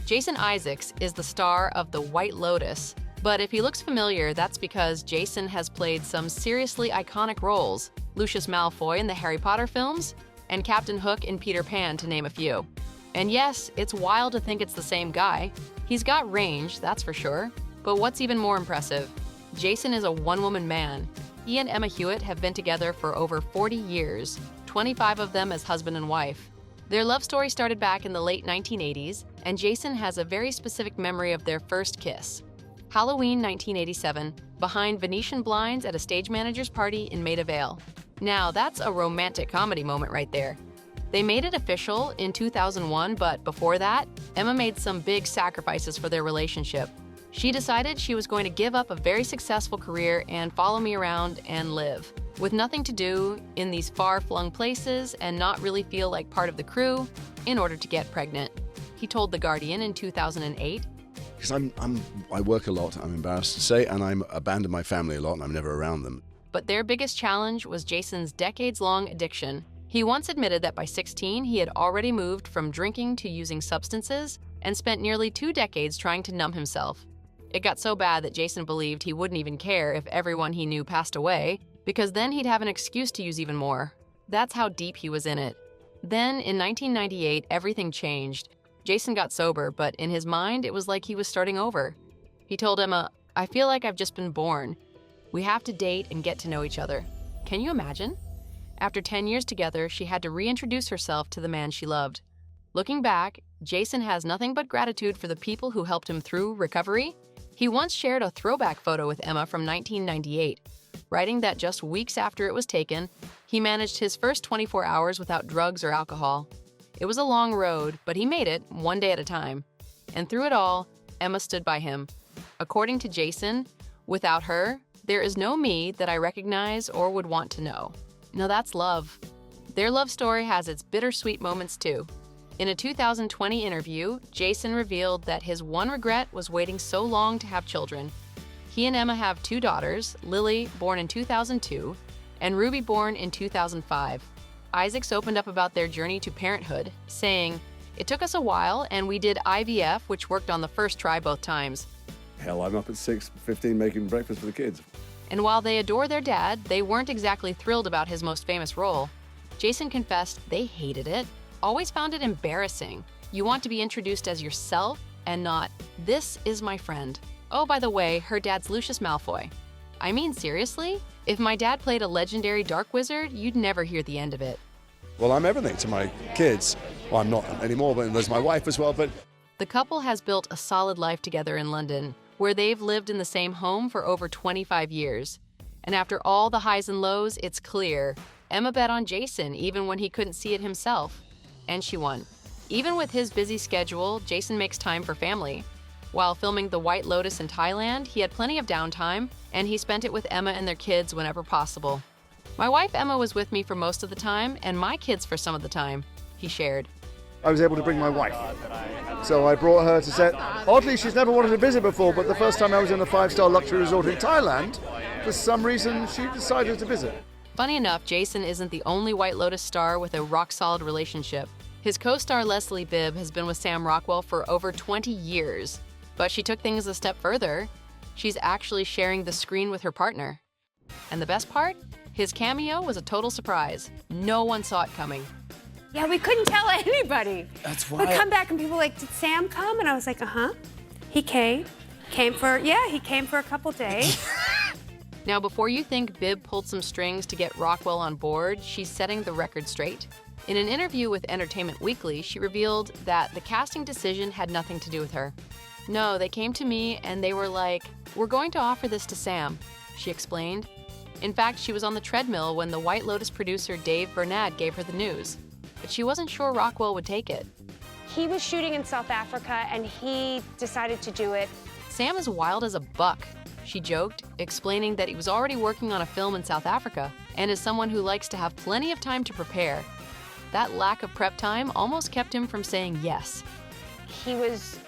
Jason Isaacs is the star of The White Lotus, but if he looks familiar, that's because Jason has played some seriously iconic roles: Lucius Malfoy in the Harry Potter films, and Captain Hook in Peter Pan, to name a few. And yes, it's wild to think it's the same guy. He's got range, that's for sure. But what's even more impressive? Jason is a one-woman man. He and Emma Hewitt have been together for over 40 years, 25 of them as husband and wife. Their love story started back in the late 1980s, and Jason has a very specific memory of their first kiss. Halloween 1987, behind Venetian blinds at a stage manager's party in Maida Vale. Now, that's a romantic comedy moment right there. They made it official in 2001, but before that, Emma made some big sacrifices for their relationship. She decided she was going to give up a very successful career and follow me around and live, with nothing to do in these far-flung places and not really feel like part of the crew, in order to get pregnant. He told The Guardian in 2008, Because I work a lot, I'm embarrassed to say, and I'm abandon my family a lot and I'm never around them. But their biggest challenge was Jason's decades-long addiction. He once admitted that by 16, he had already moved from drinking to using substances and spent nearly 2 decades trying to numb himself. It got so bad that Jason believed he wouldn't even care if everyone he knew passed away, because then he'd have an excuse to use even more. That's how deep he was in it. Then, in 1998, everything changed. Jason got sober, but in his mind, it was like he was starting over. He told Emma, "I feel like I've just been born. We have to date and get to know each other." Can you imagine? After 10 years together, she had to reintroduce herself to the man she loved. Looking back, Jason has nothing but gratitude for the people who helped him through recovery. He once shared a throwback photo with Emma from 1998, writing that just weeks after it was taken, he managed his first 24 hours without drugs or alcohol. It was a long road, but he made it, one day at a time. And through it all, Emma stood by him. According to Jason, without her, there is no me that I recognize or would want to know. Now that's love. Their love story has its bittersweet moments too. In a 2020 interview, Jason revealed that his one regret was waiting so long to have children. He and Emma have 2 daughters, Lily, born in 2002, and Ruby, born in 2005. Isaacs opened up about their journey to parenthood, saying, "It took us a while, and we did IVF, which worked on the first try both times." Hell, I'm up at 6:15 making breakfast for the kids. And while they adore their dad, they weren't exactly thrilled about his most famous role. Jason confessed they hated it, always found it embarrassing. You want to be introduced as yourself and not, "This is my friend. Oh, by the way, her dad's Lucius Malfoy." I mean, seriously? If my dad played a legendary dark wizard, you'd never hear the end of it. Well, I'm everything to my kids. Well, I'm not anymore, but there's my wife as well, but The couple has built a solid life together in London, where they've lived in the same home for over 25 years. And after all the highs and lows, it's clear Emma bet on Jason even when he couldn't see it himself. And she won. Even with his busy schedule, Jason makes time for family. While filming The White Lotus in Thailand, he had plenty of downtime, and he spent it with Emma and their kids whenever possible. "My wife Emma was with me for most of the time, and my kids for some of the time," he shared. I was able to bring my wife. So I brought her to set. Oddly, she's never wanted to visit before, but the first time I was in a 5-star luxury resort in Thailand, for some reason, she decided to visit. Funny enough, Jason isn't the only White Lotus star with a rock-solid relationship. His co-star Leslie Bibb has been with Sam Rockwell for over 20 years. But she took things a step further. She's actually sharing the screen with her partner. And the best part? His cameo was a total surprise. No one saw it coming. Yeah, we couldn't tell anybody. That's why. We come back and people were like, "Did Sam come?" And I was like, "Uh-huh." He came. He came for a couple days. Now, before you think Bibb pulled some strings to get Rockwell on board, she's setting the record straight. In an interview with Entertainment Weekly, she revealed that the casting decision had nothing to do with her. "No, they came to me and they were like, 'We're going to offer this to Sam,'" she explained. In fact, she was on the treadmill when the White Lotus producer Dave Bernad gave her the news. But she wasn't sure Rockwell would take it. He was shooting in South Africa and he decided to do it. "Sam is wild as a buck," she joked, explaining that he was already working on a film in South Africa and is someone who likes to have plenty of time to prepare. That lack of prep time almost kept him from saying yes. He was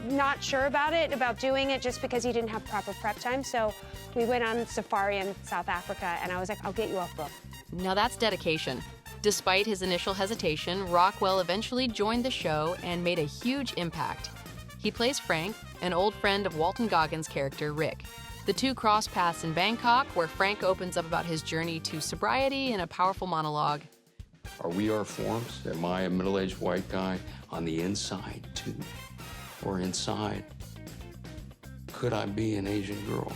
not sure about doing it just because he didn't have proper prep time. So we went on safari in South Africa and I was like, "I'll get you off book." Now that's dedication. Despite his initial hesitation, Rockwell eventually joined the show and made a huge impact. He plays Frank, an old friend of Walton Goggins' character, Rick. The two cross paths in Bangkok, where Frank opens up about his journey to sobriety in a powerful monologue. Are we our forms? Am I a middle-aged white guy on the inside, too? Or inside, could I be an Asian girl?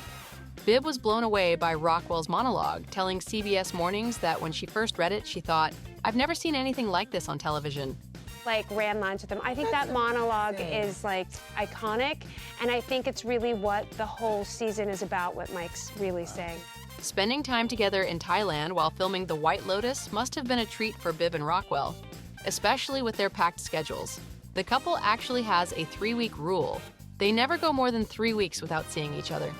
Bibb was blown away by Rockwell's monologue, telling CBS Mornings that when she first read it, she thought, "I've never seen anything like this on television." Like, ran lines with him. I think that monologue is like iconic, and I think it's really what the whole season is about, what Mike's really saying. Spending time together in Thailand while filming The White Lotus must have been a treat for Bibb and Rockwell, especially with their packed schedules. The couple actually has a 3-week rule. They never go more than 3 weeks without seeing each other.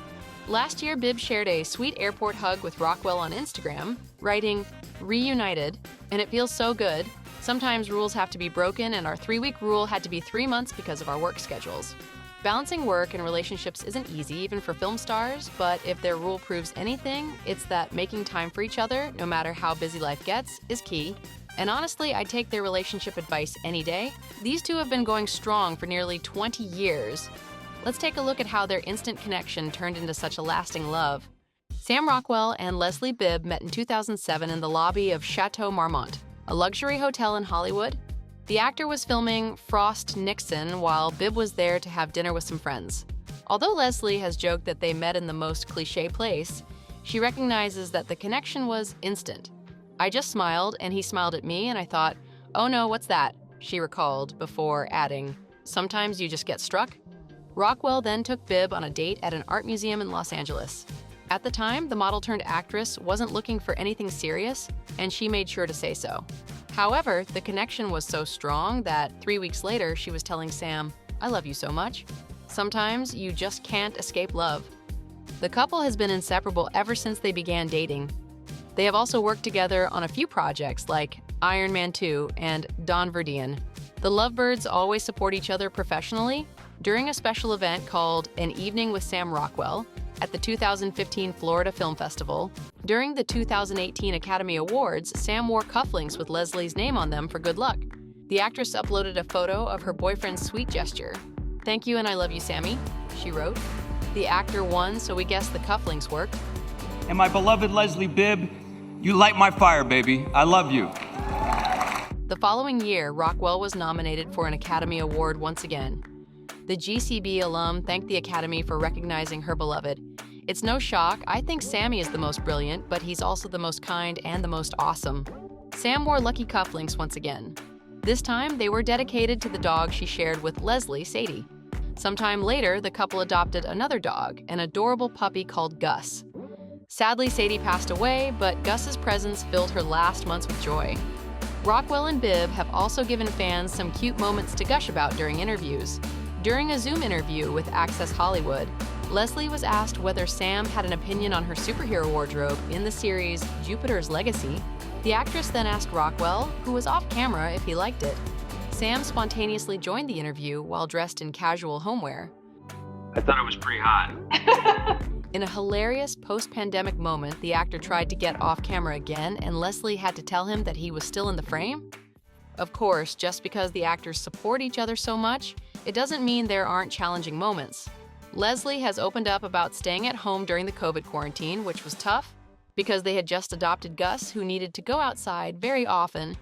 Last year, Bibb shared a sweet airport hug with Rockwell on Instagram, writing, "Reunited, and it feels so good. Sometimes rules have to be broken, and our 3-week rule had to be 3 months because of our work schedules." Balancing work and relationships isn't easy, even for film stars, but if their rule proves anything, it's that making time for each other, no matter how busy life gets, is key. And honestly, I'd take their relationship advice any day. These two have been going strong for nearly 20 years. Let's take a look at how their instant connection turned into such a lasting love. Sam Rockwell and Leslie Bibb met in 2007 in the lobby of Chateau Marmont, a luxury hotel in Hollywood. The actor was filming Frost Nixon while Bibb was there to have dinner with some friends. Although Leslie has joked that they met in the most cliché place, she recognizes that the connection was instant. "I just smiled, and he smiled at me, and I thought, 'Oh no, what's that?'" she recalled, before adding, "Sometimes you just get struck." Rockwell then took Bibb on a date at an art museum in Los Angeles. At the time, the model-turned-actress wasn't looking for anything serious, and she made sure to say so. However, the connection was so strong that 3 weeks later, she was telling Sam, "I love you so much." Sometimes you just can't escape love. The couple has been inseparable ever since they began dating. They have also worked together on a few projects like Iron Man 2 and Don Verdian. The lovebirds always support each other professionally. During a special event called An Evening with Sam Rockwell at the 2015 Florida Film Festival, during the 2018 Academy Awards, Sam wore cufflinks with Leslie's name on them for good luck. The actress uploaded a photo of her boyfriend's sweet gesture. "Thank you and I love you, Sammy," she wrote. The actor won, so we guess the cufflinks worked. And my beloved Leslie Bibb, you light my fire, baby. I love you. The following year, Rockwell was nominated for an Academy Award once again. The GCB alum thanked the Academy for recognizing her beloved. "It's no shock, I think Sammy is the most brilliant, but he's also the most kind and the most awesome." Sam wore lucky cufflinks once again. This time, they were dedicated to the dog she shared with Leslie, Sadie. Sometime later, the couple adopted another dog, an adorable puppy called Gus. Sadly, Sadie passed away, but Gus's presence filled her last months with joy. Rockwell and Bibb have also given fans some cute moments to gush about during interviews. During a Zoom interview with Access Hollywood, Leslie was asked whether Sam had an opinion on her superhero wardrobe in the series Jupiter's Legacy. The actress then asked Rockwell, who was off camera, if he liked it. Sam spontaneously joined the interview while dressed in casual homeware. I thought it was pretty hot. In a hilarious post-pandemic moment, the actor tried to get off camera again, and Leslie had to tell him that he was still in the frame. Of course, just because the actors support each other so much, it doesn't mean there aren't challenging moments. Leslie has opened up about staying at home during the COVID quarantine, which was tough, because they had just adopted Gus, who needed to go outside very often.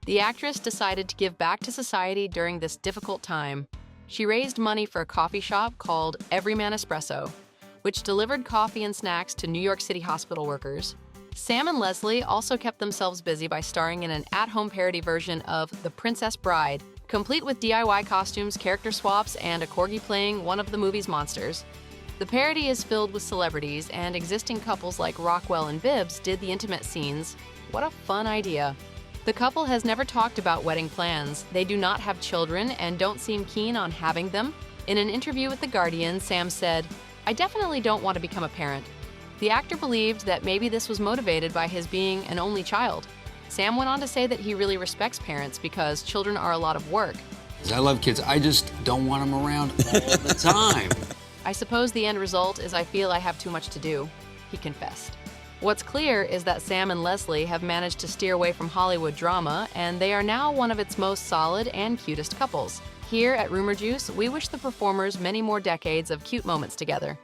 The actress decided to give back to society during this difficult time. She raised money for a coffee shop called Everyman Espresso, which delivered coffee and snacks to New York City hospital workers. Sam and Leslie also kept themselves busy by starring in an at-home parody version of The Princess Bride, complete with DIY costumes, character swaps, and a corgi playing one of the movie's monsters. The parody is filled with celebrities, and existing couples like Rockwell and Bibbs did the intimate scenes. What a fun idea. The couple has never talked about wedding plans. They do not have children and don't seem keen on having them. In an interview with The Guardian, Sam said, "I definitely don't want to become a parent." The actor believed that maybe this was motivated by his being an only child. Sam went on to say that he really respects parents because children are a lot of work. I love kids, I just don't want them around all the time. "I suppose the end result is I feel I have too much to do," he confessed. What's clear is that Sam and Leslie have managed to steer away from Hollywood drama, and they are now one of its most solid and cutest couples. Here at Rumour Juice, we wish the performers many more decades of cute moments together.